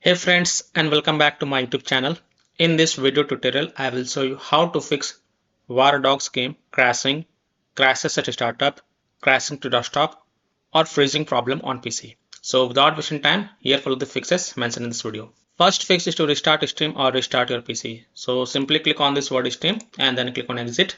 Hey friends, and welcome back to my YouTube channel. In this video tutorial, I will show you how to fix WARDOGS game crashing, crashes at startup, crashing to desktop, or freezing problem on PC. So without wasting time, here follow the fixes mentioned in this video. First fix is to restart stream or restart your PC. So simply click on this word stream and then click on exit.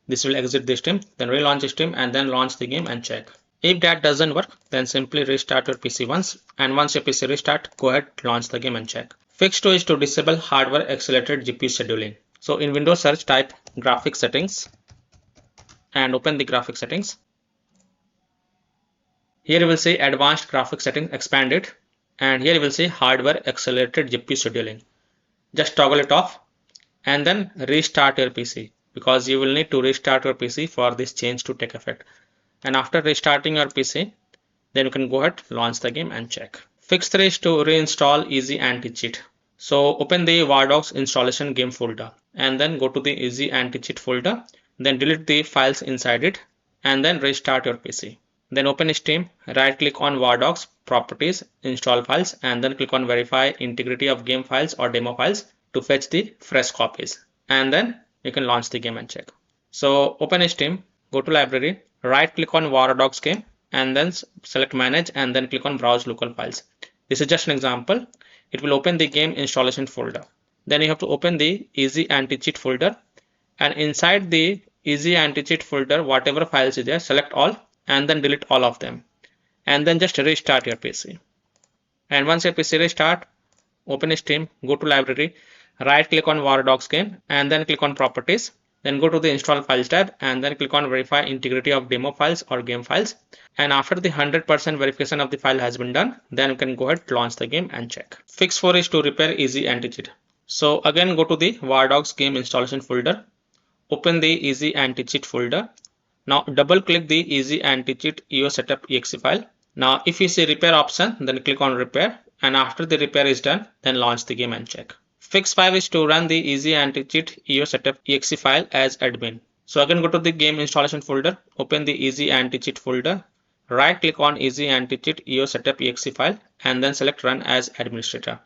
This will exit the stream, then relaunch stream and then launch the game and check. If that doesn't work, then simply restart your PC once, and once your PC restart, go ahead, launch the game and check. Fix 2 is to disable hardware accelerated GPU scheduling. So in Windows search, type graphics settings and open the graphics settings. Here you will see advanced graphics settings, expand it, and here you will see hardware accelerated GPU scheduling. Just toggle it off and then restart your PC, because you will need to restart your PC for this change to take effect. And after restarting your PC, then you can go ahead, launch the game and check. Fix 3 is to reinstall Easy Anti-Cheat. So open the WARDOGS installation game folder and then go to the Easy Anti-Cheat folder, then delete the files inside it and then restart your PC. Then open Steam, right click on WARDOGS properties, install files, and then click on verify integrity of game files or demo files to fetch the fresh copies, and then you can launch the game and check. So open Steam, go to library, right click on WARDOGS game and then select manage and then click on browse local files. This is just an example. It will open the game installation folder. Then you have to open the Easy Anti-Cheat folder, and inside the Easy Anti-Cheat folder, whatever files is there, select all and then delete all of them, and then just restart your PC. And once your PC restart, open Steam, go to library, right click on WARDOGS game and then click on properties, then go to the install files tab and then click on verify integrity of demo files or game files. And after the 100% verification of the file has been done, then you can go ahead, launch the game and check. Fix 4 is to repair Easy Anti-Cheat. So again, go to the WARDOGS game installation folder, open the Easy Anti-Cheat folder. Now double click the Easy Anti-Cheat EO setup exe file. Now if you see repair option, then click on repair, and after the repair is done, then launch the game and check. Fix 5 is to run the Easy Anti-Cheat EO setup exe file as admin. So again, go to the game installation folder, open the Easy Anti-Cheat folder, right click on Easy Anti-Cheat EO setup exe file and then select run as administrator,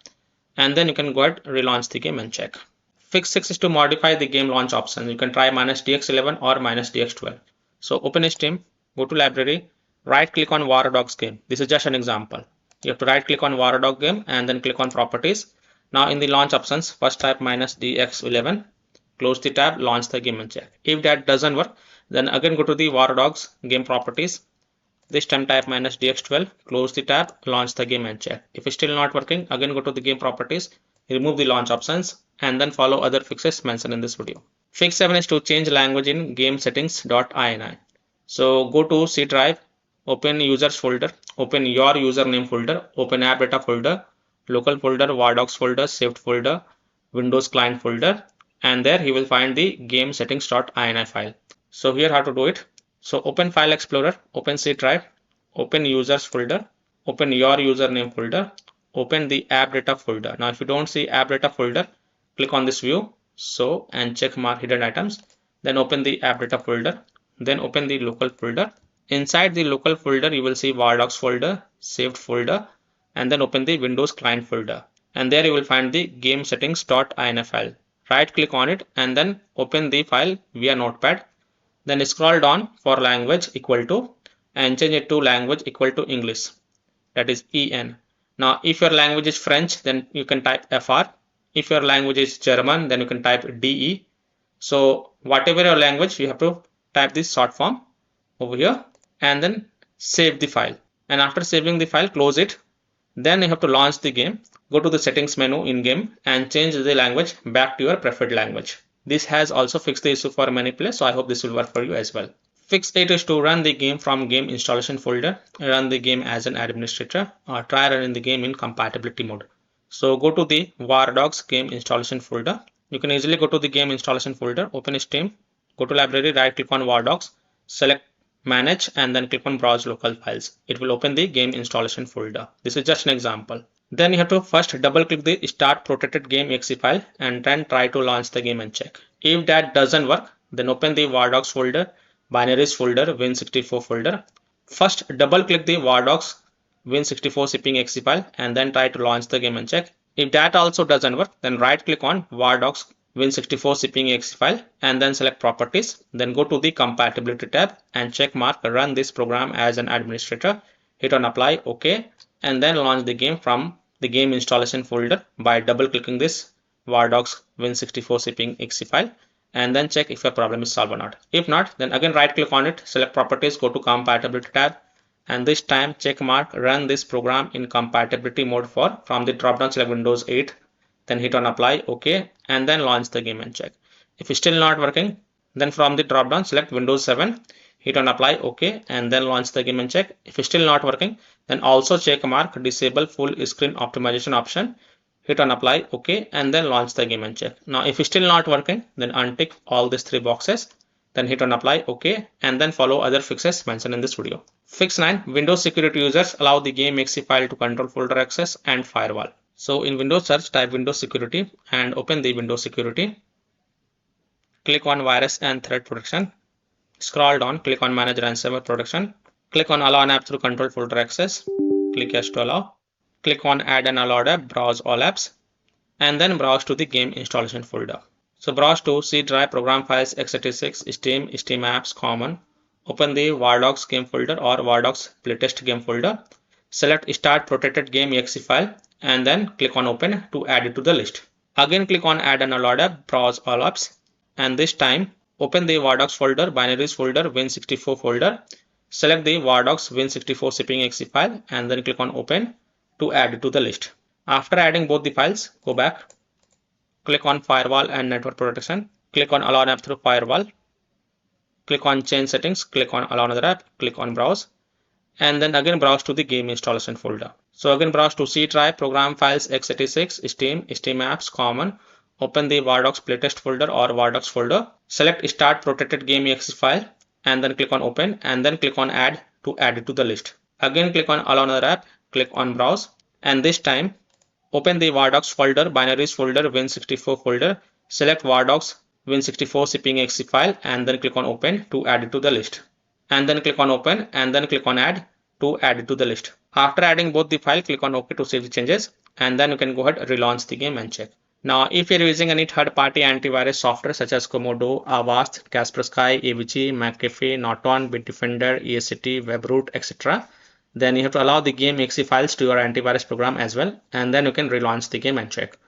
and then you can go ahead, relaunch the game and check. Fix 6 is to modify the game launch option. You can try -DX11 or -DX12. So open Steam, go to library, right click on WARDOGS game. This is just an example. You have to right click on WARDOG game and then click on properties. Now in the launch options, first type -DX11, close the tab, launch the game and check. If that doesn't work, then again go to the WARDOGS game properties. This time type -DX12, close the tab, launch the game and check. If it's still not working, again go to the game properties, remove the launch options, and then follow other fixes mentioned in this video. Fix 7 is to change language in game settings.ini. So go to C drive, open users folder, open your username folder, open app data folder, local folder, WARDOGS folder, saved folder, Windows client folder, and there you will find the game settings.ini file. So here how to do it. So open file explorer, open C drive, open users folder, open your username folder, open the app data folder. Now if you don't see app data folder, click on this view, so, and check mark hidden items, then open the app data folder, then open the local folder. Inside the local folder you will see WARDOGS folder, saved folder, and then open the Windows client folder, and there you will find the game settings.ini file. Right click on it and then open the file via notepad, then scroll down for language equal to and change it to language equal to English, that is EN. Now if your language is French, then you can type FR. If your language is German, then you can type DE. So whatever your language, you have to type this short form over here and then save the file. And after saving the file, close it. Then you have to launch the game. Go to the settings menu in game and change the language back to your preferred language. This has also fixed the issue for many players, so I hope this will work for you as well. Fix 8 is to run the game from game installation folder, run the game as an administrator, or try running the game in compatibility mode. So go to the WARDOGS game installation folder. You can easily go to the game installation folder, open Steam, go to library, right click on WARDOGS, select manage and then click on browse local files. It will open the game installation folder. This is just an example. Then you have to first double click the start protected game exe file and then try to launch the game and check. If that doesn't work, then open the WARDOGS folder, binaries folder, Win64 folder. First double click the WARDOGS Win64 shipping exe file and then try to launch the game and check. If that also doesn't work, then right click on WARDOGS Win64 shipping.exe file and then select properties. Then go to the compatibility tab and check mark run this program as an administrator. Hit on apply, OK, and then launch the game from the game installation folder by double clicking this WARDOGS Win64 shipping.exe file and then check if your problem is solved or not. If not, then again right click on it, select properties, go to compatibility tab, and this time check mark run this program in compatibility mode from the drop down select Windows 8, then hit on apply, OK, and then launch the game and check. If it's still not working, then from the drop down select Windows 7, hit on apply, OK, and then launch the game and check. If it's still not working, then also check mark disable full screen optimization option, hit on apply, OK, and then launch the game and check. Now if it's still not working, then untick all these three boxes, then hit on apply, OK, and then follow other fixes mentioned in this video. Fix 9. Windows security users allow the game.exe file to control folder access and firewall. So in Windows search, type Windows security and open the Windows security. Click on virus and threat protection. Scroll down, click on manage ransomware protection. Click on allow an app through control folder access. Click yes to allow. Click on add an allowed app, browse all apps, and then browse to the game installation folder. So browse to C drive, program files, x86, Steam, Steam apps, common. Open the WARDOGS game folder or WARDOGS playtest game folder. Select start protected game.exe file and then click on open to add it to the list. Again click on add an allowed app, browse all apps, and this time open the WARDOGS folder, binaries folder, Win64 folder. Select the WARDOGS Win64 shipping.exe file and then click on open to add it to the list. After adding both the files, go back. Click on firewall and network protection. Click on allow an app through firewall. Click on change settings. Click on allow another app. Click on browse. And then again browse to the game installation folder. So again browse to C drive, program files, x86, Steam, Steam apps, common. Open the WARDOGS playtest folder or WARDOGS folder. Select start protected game.exe file and then click on open and then click on add to add it to the list. Again click on allow another app. Click on browse, and this time open the WARDOGS folder, binaries folder, Win64 folder. Select WARDOGS Win64 shipping.exe file and then click on open to add it to the list. And then click on open and then click on add to add it to the list. After adding both the file, click on OK to save the changes and then you can go ahead and relaunch the game and check. Now if you're using any third-party antivirus software such as Komodo, Avast, Kaspersky, AVG, McAfee, Norton, Bitdefender, ESCT, WebRoot, etc., then you have to allow the game.exe files to your antivirus program as well, and then you can relaunch the game and check.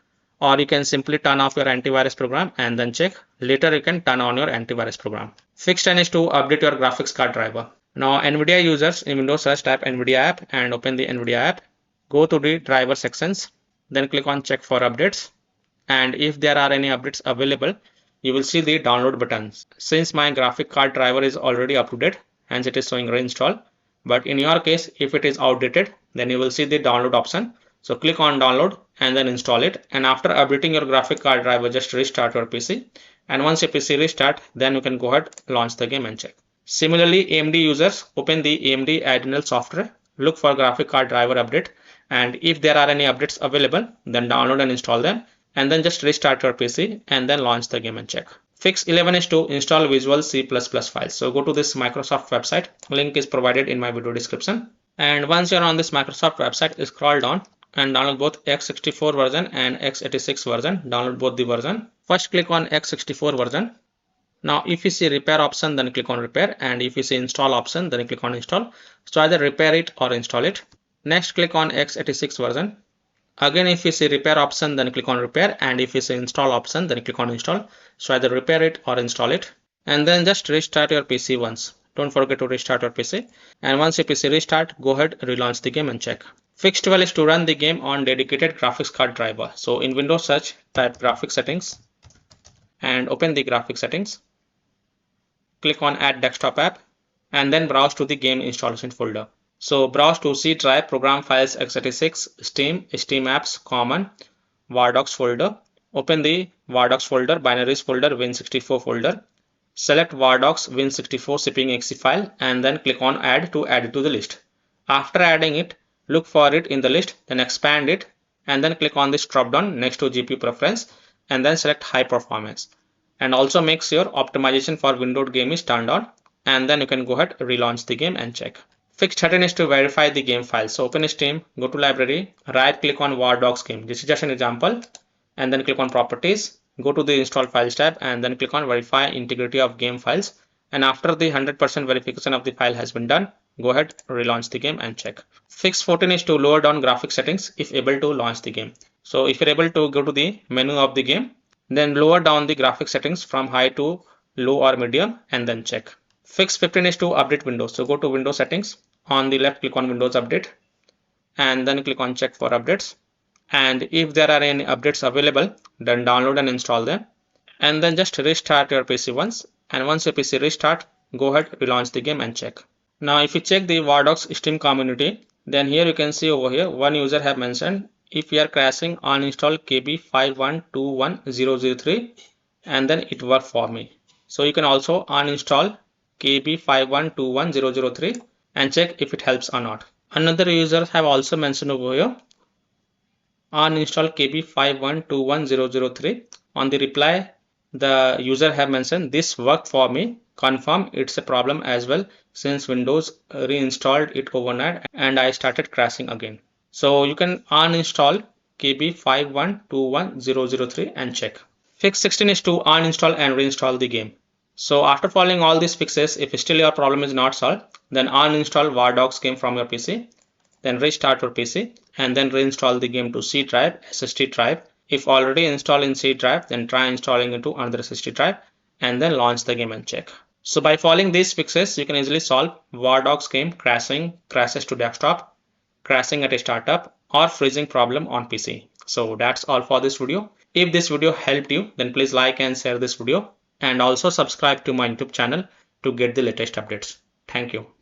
Or you can simply turn off your antivirus program and then check. Later you can turn on your antivirus program. Fix 10 is to update your graphics card driver. Now NVIDIA users in Windows search type NVIDIA app and open the NVIDIA app. Go to the driver sections, then click on check for updates. And if there are any updates available, you will see the download buttons. Since my graphic card driver is already up to date, hence it is showing reinstall. But in your case, if it is outdated, then you will see the download option. So click on download and then install it. And after updating your graphic card driver, just restart your PC. And once your PC restart, then you can go ahead, launch the game and check. Similarly, AMD users, open the AMD Adrenal software, look for graphic card driver update. And if there are any updates available, then download and install them. And then just restart your PC and then launch the game and check. Fix 11 is to install Visual C++ files. So go to this Microsoft website. Link is provided in my video description. And once you're on this Microsoft website, scroll down and download both x64 version and x86 version. Download both the version. First click on x64 version. Now if you see repair option, then click on repair, and if you see install option, then click on install. So either repair it or install it. Next click on x86 version. Again, if you see repair option, then click on repair, and if you see install option, then click on install. So either repair it or install it, and then just restart your PC once. Don't forget to restart your PC. And once your PC restart, go ahead, relaunch the game and check. Fix 12 is to run the game on dedicated graphics card driver. So in Windows search, type graphics settings and open the graphics settings. Click on add desktop app and then browse to the game installation folder. So browse to C drive, program files, x86, Steam, Steam apps, common, WARDOGS folder. Open the WARDOGS folder, binaries folder, Win64 folder. Select WARDOGS Win64 shipping.exe file and then click on add to add it to the list. After adding it, look for it in the list, then expand it and then click on this drop down next to GPU preference and then select high performance. And also make sure optimization for windowed game is turned on, and then you can go ahead, relaunch the game and check. Fix 13 is to verify the game file. So open Steam, go to library, right click on WARDOGS game. This is just an example. And then click on properties, go to the install files tab and then click on verify integrity of game files. And after the 100% verification of the file has been done, go ahead, relaunch the game and check. Fix 14 is to lower down graphic settings if able to launch the game. So if you're able to go to the menu of the game, then lower down the graphic settings from high to low or medium and then check. Fix 15 is to update Windows. So go to Windows settings, on the left click on Windows Update and then click on check for updates. And if there are any updates available, then download and install them. And then just restart your PC once. And once your PC restart, go ahead, relaunch the game and check. Now if you check the WARDOGS Steam community, then here you can see over here one user have mentioned, if you are crashing, uninstall KB5121003 and then it worked for me. So you can also uninstall KB5121003 and check if it helps or not. Another user have also mentioned over here, uninstall KB5121003. On the reply, the user have mentioned this worked for me, confirm it's a problem as well since Windows reinstalled it overnight and I started crashing again. So you can uninstall KB5121003 and check. Fix 16 is to uninstall and reinstall the game. So after following all these fixes, if still your problem is not solved, then uninstall WARDOGS game from your PC, then restart your PC and then reinstall the game to C drive, SSD drive. If already installed in C drive, then try installing into another SSD drive and then launch the game and check. So by following these fixes, you can easily solve WARDOGS game crashing, crashes to desktop, crashing at a startup or freezing problem on PC. So that's all for this video. If this video helped you, then please like and share this video and also subscribe to my YouTube channel to get the latest updates. Thank you.